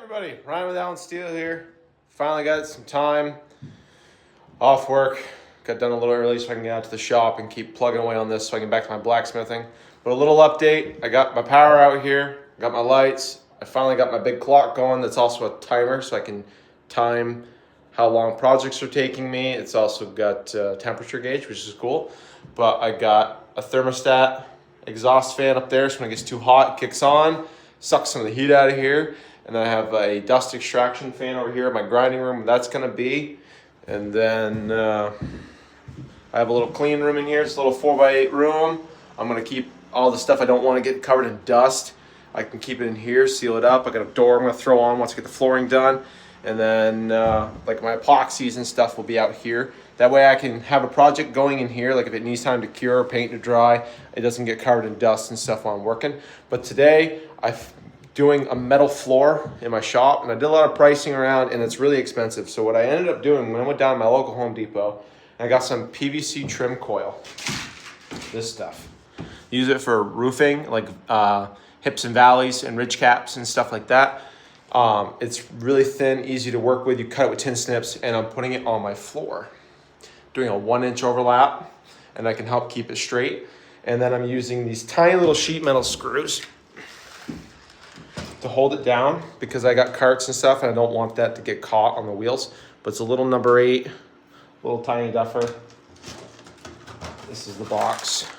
everybody, Ryan with Allen Steel here. Finally got some time off work. Got done a little early so I can get out to the shop and keep plugging away on this so I can get back to my blacksmithing. But a little update, I got my power out here, got my lights. I finally got my big clock going that's also a timer so I can time how long projects are taking me. It's also got a temperature gauge, which is cool. But I got a thermostat exhaust fan up there so when it gets too hot, it kicks on, sucks some of the heat out of here. And then I have a dust extraction fan over here in my grinding room where that's gonna be. And then I have a little clean room in here. It's a little 4x8 room. I'm gonna keep all the stuff I don't wanna get covered in dust. I can keep it in here, seal it up. I got a door I'm gonna throw on once I get the flooring done. And then like my epoxies and stuff will be out here. That way I can have a project going in here, like if it needs time to cure or paint to dry, it doesn't get covered in dust and stuff while I'm working. But today I'm doing a metal floor in my shop, and I did a lot of pricing around, and it's really expensive. So what I ended up doing when I went down to my local Home Depot, I got some PVC trim coil, this stuff. Use it for roofing, like hips and valleys and ridge caps and stuff like that. It's really thin, easy to work with. You cut it with tin snips, and I'm putting it on my floor. Doing a 1-inch overlap, and I can help keep it straight. And then I'm using these tiny little sheet metal screws to hold it down because I got carts and stuff and I don't want that to get caught on the wheels. But it's a little number 8, little tiny duffer. This is the box.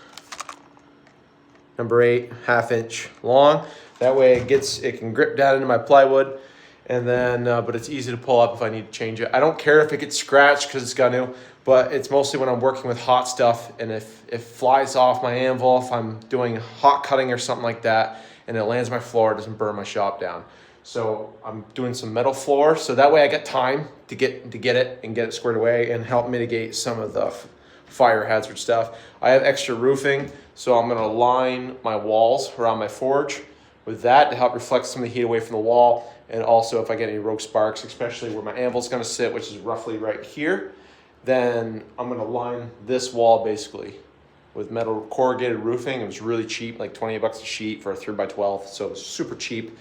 Number 8, 1/2 inch long. That way it can grip down into my plywood. And then, but it's easy to pull up if I need to change it. I don't care if it gets scratched because it's got new, but it's mostly when I'm working with hot stuff and if it flies off my anvil, if I'm doing hot cutting or something like that, and it lands my floor, it doesn't burn my shop down. So I'm doing some metal floor, so that way I get time to get it and get it squared away and help mitigate some of the fire hazard stuff. I have extra roofing, so I'm gonna line my walls around my forge with that to help reflect some of the heat away from the wall. And also if I get any rogue sparks, especially where my anvil's gonna sit, which is roughly right here, then I'm gonna line this wall basically with metal corrugated roofing. It was really cheap, like 20 bucks a sheet for a 3x12, so it was super cheap.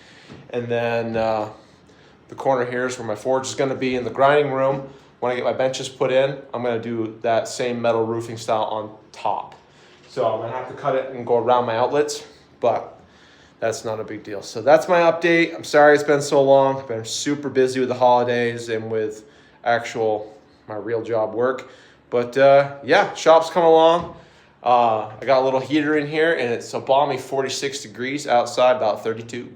And then the corner here is where my forge is gonna be in the grinding room. When I get my benches put in, I'm gonna do that same metal roofing style on top. So I'm gonna have to cut it and go around my outlets, but that's not a big deal. So that's my update. I'm sorry it's been so long. I've been super busy with the holidays and with my real job work. But yeah, shop's coming along. I got a little heater in here and it's a balmy 46 degrees outside, about 32.